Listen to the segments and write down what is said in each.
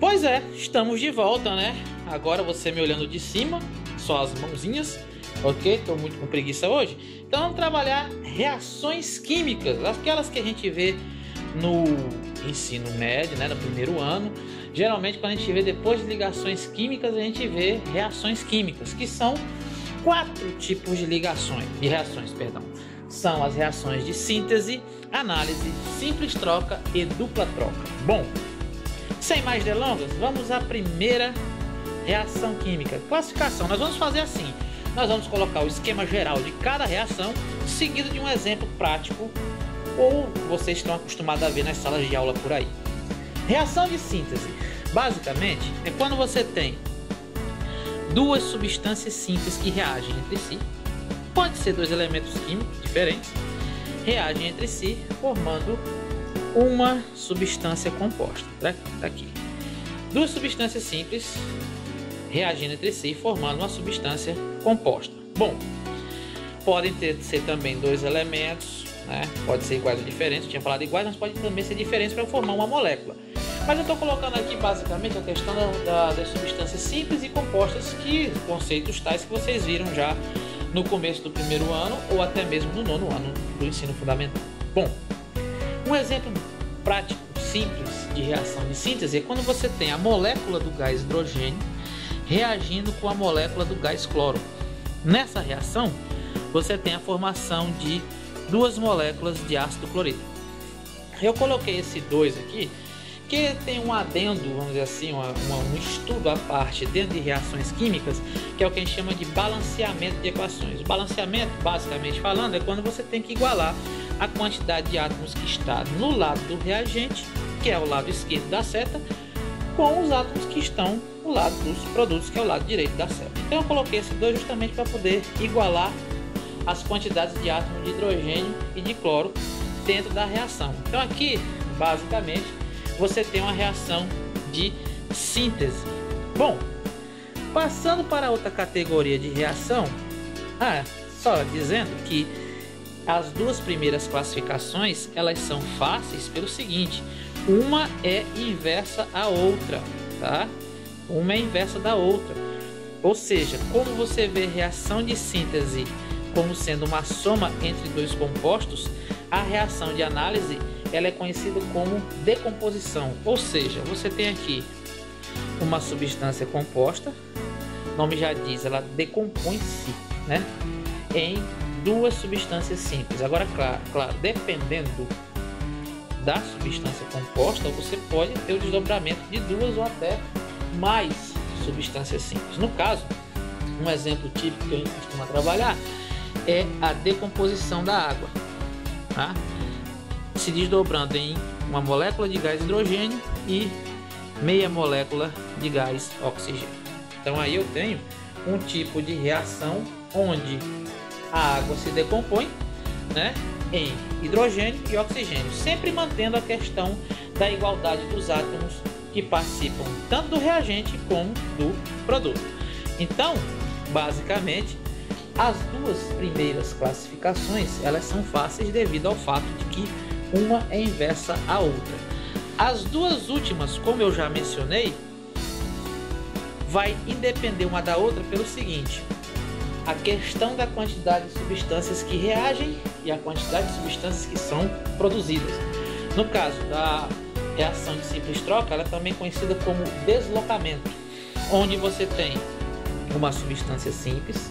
Pois é, estamos de volta, né? Agora você me olhando de cima, só as mãozinhas, ok? Tô muito com preguiça hoje. Então vamos trabalhar reações químicas, aquelas que a gente vê no ensino médio, né? No primeiro ano. Geralmente quando a gente vê depois de ligações químicas, a gente vê reações químicas, que são 4 tipos de reações. São as reações de síntese, análise, simples troca e dupla troca. Bom, sem mais delongas, vamos à primeira reação química. Classificação, nós vamos fazer assim. Nós vamos colocar o esquema geral de cada reação, seguido de um exemplo prático, ou vocês estão acostumados a ver nas salas de aula por aí. Reação de síntese, basicamente, é quando você tem duas substâncias simples que reagem entre si. Pode ser 2 elementos químicos diferentes, reagem entre si, formando uma substância composta. Tá aqui. 2 substâncias simples reagindo entre si, formando uma substância composta. Bom, podem ser também 2 elementos, né? Pode ser iguais ou diferentes. Eu tinha falado iguais, mas pode também ser diferentes para formar uma molécula. Mas eu estou colocando aqui basicamente a questão das substâncias simples e compostas, que conceitos tais que vocês viram já no começo do primeiro ano ou até mesmo no 9º ano do ensino fundamental. Bom, um exemplo prático, simples de reação de síntese é quando você tem a molécula do gás hidrogênio reagindo com a molécula do gás cloro. Nessa reação, você tem a formação de 2 moléculas de ácido clorídrico. Eu coloquei esse 2 aqui, que tem um adendo, vamos dizer assim, um estudo à parte dentro de reações químicas, que é o que a gente chama de balanceamento de equações. O balanceamento, basicamente falando, é quando você tem que igualar a quantidade de átomos que está no lado do reagente, que é o lado esquerdo da seta, com os átomos que estão no lado dos produtos, que é o lado direito da seta. Então eu coloquei esse 2 justamente para poder igualar as quantidades de átomos de hidrogênio e de cloro dentro da reação. Então aqui, basicamente, você tem uma reação de síntese. Bom, passando para outra categoria de reação, só dizendo que as 2 primeiras classificações, elas são fáceis pelo seguinte: uma é inversa à outra, tá? Uma é inversa da outra. Ou seja, como você vê reação de síntese como sendo uma soma entre 2 compostos, a reação de análise ela é conhecida como decomposição. Ou seja, você tem aqui uma substância composta, o nome já diz, ela decompõe-se, né, em 2 substâncias simples. Agora, claro, dependendo da substância composta, você pode ter o desdobramento de 2 ou até mais substâncias simples. No caso, um exemplo típico que a gente costuma trabalhar é a decomposição da água, tá? Se desdobrando em uma molécula de gás hidrogênio e meia molécula de gás oxigênio. Então aí eu tenho um tipo de reação onde a água se decompõe, né, em hidrogênio e oxigênio, sempre mantendo a questão da igualdade dos átomos que participam tanto do reagente como do produto. Então, basicamente, as 2 primeiras classificações elas são fáceis devido ao fato de que uma é inversa à outra. As 2 últimas, como eu já mencionei, vai independer uma da outra pelo seguinte: a questão da quantidade de substâncias que reagem e a quantidade de substâncias que são produzidas. No caso da reação de simples troca, ela é também conhecida como deslocamento, onde você tem uma substância simples.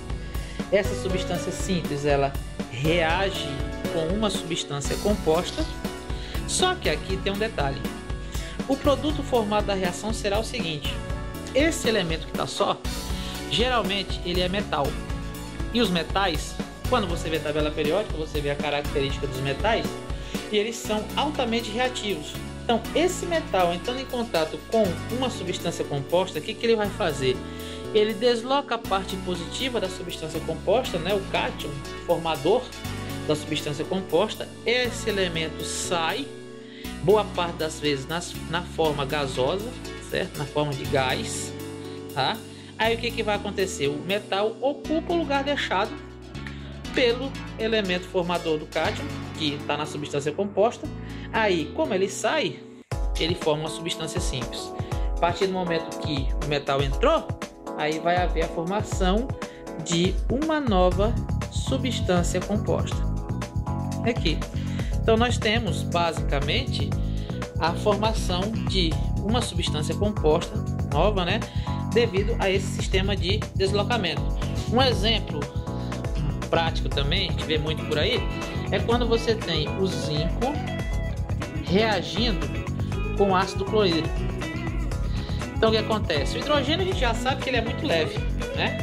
Essa substância simples ela reage com uma substância composta, só que aqui tem um detalhe: o produto formado da reação será o seguinte: esse elemento que está só, geralmente ele é metal, e os metais, quando você vê a tabela periódica, você vê a característica dos metais e eles são altamente reativos. Então esse metal entrando em contato com uma substância composta, o que ele vai fazer? Ele desloca a parte positiva da substância composta, né, o cátion, formador da substância composta. Esse elemento sai, boa parte das vezes na forma gasosa, certo? Na forma de gás, tá? Aí o que vai acontecer? O metal ocupa o lugar deixado pelo elemento formador do cátion, que está na substância composta. Aí, como ele sai, ele forma uma substância simples. A partir do momento que o metal entrou, aí vai haver a formação de uma nova substância composta. Aqui. Então nós temos basicamente a formação de uma substância composta nova, né? Devido a esse sistema de deslocamento. Um exemplo prático também, que a gente vê muito por aí, é quando você tem o zinco reagindo com ácido clorídrico. Então o que acontece? O hidrogênio a gente já sabe que ele é muito leve, né?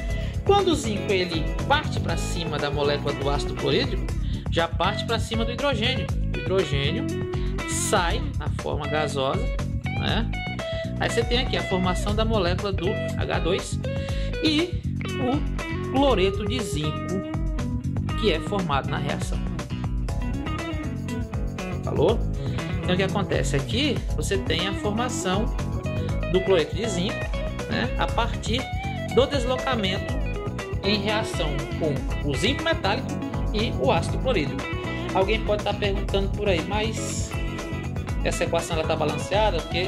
Quando o zinco ele parte para cima da molécula do ácido clorídrico, já parte para cima do hidrogênio. O hidrogênio sai na forma gasosa, né? Aí você tem aqui a formação da molécula do H2 e o cloreto de zinco que é formado na reação. Falou? Então o que acontece aqui? Você tem a formação do cloreto de zinco, né? A partir do deslocamento em reação com o zinco metálico e o ácido clorídrico. Alguém pode estar perguntando por aí, mas essa equação está balanceada? Porque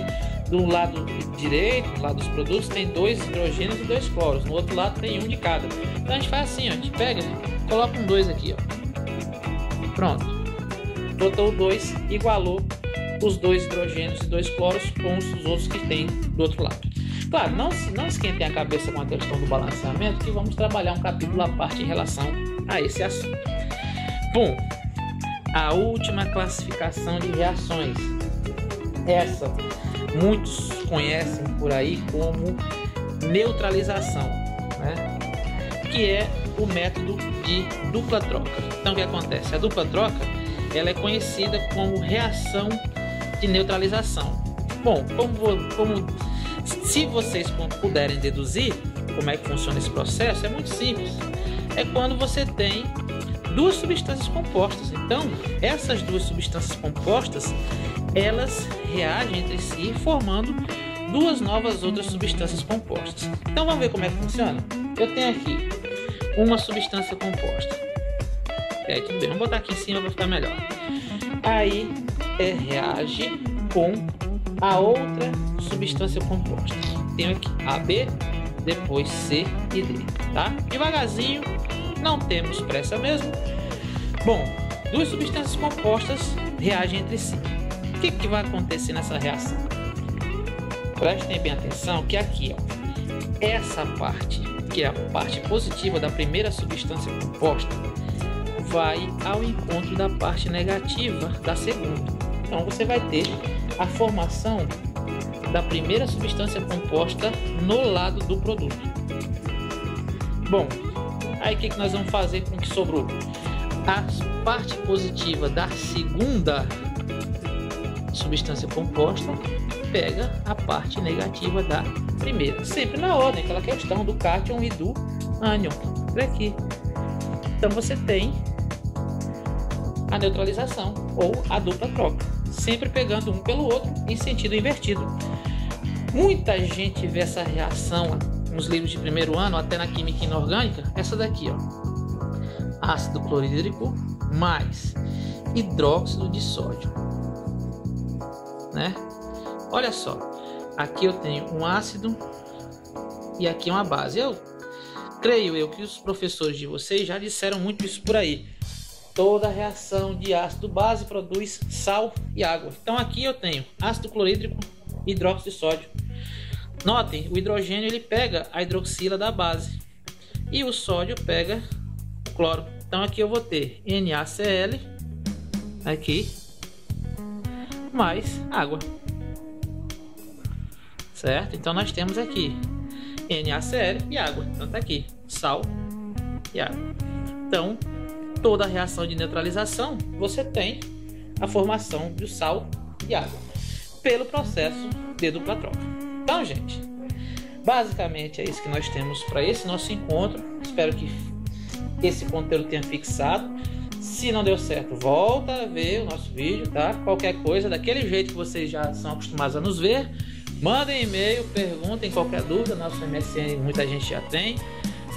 do lado direito, do lado dos produtos, tem 2 hidrogênios e 2 cloros. No outro lado tem um de cada. Então a gente faz assim, ó, a gente pega, coloca um 2 aqui, ó. Pronto. Botou o 2, igualou os 2 hidrogênios e 2 cloros com os outros que tem do outro lado. Claro, não esquentem a cabeça com a questão do balanceamento, que vamos trabalhar um capítulo à parte em relação a esse assunto. Bom, a última classificação de reações. Essa muitos conhecem por aí como neutralização, né? Que é o método de dupla troca. Então o que acontece? A dupla troca ela é conhecida como reação de neutralização. Bom, se vocês puderem deduzir como é que funciona esse processo, é muito simples. É quando você tem duas substâncias compostas. Então, essas duas substâncias compostas, elas reagem entre si, formando duas novas outras substâncias compostas. Então, vamos ver como é que funciona? Eu tenho aqui uma substância composta. É, tudo bem, vamos botar aqui em cima para ficar melhor. Aí, reage com a outra substância composta. Tenho aqui AB, depois C e D, tá? Devagarzinho, não temos pressa mesmo. Bom, duas substâncias compostas reagem entre si. O que vai acontecer nessa reação? Prestem bem atenção que aqui, ó, essa parte, que é a parte positiva da primeira substância composta, vai ao encontro da parte negativa da segunda. Então você vai ter a formação da primeira substância composta no lado do produto. Bom, aí o que nós vamos fazer com o que sobrou? A parte positiva da segunda substância composta pega a parte negativa da primeira, sempre na ordem, aquela questão do cátion e do ânion, por aqui. Então você tem a neutralização ou a dupla troca, sempre pegando um pelo outro em sentido invertido. Muita gente vê essa reação nos livros de primeiro ano, até na química inorgânica, essa daqui, ó, ácido clorídrico mais hidróxido de sódio, né? Olha só, aqui eu tenho um ácido e aqui uma base. Eu creio que os professores de vocês já disseram muito isso por aí. Toda reação de ácido base produz sal e água. Então aqui eu tenho ácido clorídrico e hidróxido de sódio. Notem, o hidrogênio ele pega a hidroxila da base e o sódio pega o cloro. Então aqui eu vou ter NaCl aqui mais água, certo? Então nós temos aqui NaCl e água. Então tá aqui sal e água. Então toda a reação de neutralização você tem a formação de sal e água pelo processo de dupla troca. Então, gente, basicamente é isso que nós temos para esse nosso encontro. Espero que esse conteúdo tenha fixado. Se não deu certo, volta a ver o nosso vídeo, tá? Qualquer coisa, daquele jeito que vocês já são acostumados a nos ver, mandem e-mail, perguntem qualquer dúvida. Nosso MSN muita gente já tem.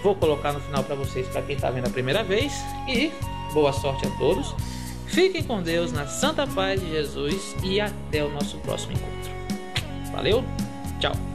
Vou colocar no final para vocês, para quem está vendo a primeira vez. E boa sorte a todos. Fiquem com Deus, na santa paz de Jesus, e até o nosso próximo encontro. Valeu! Tchau!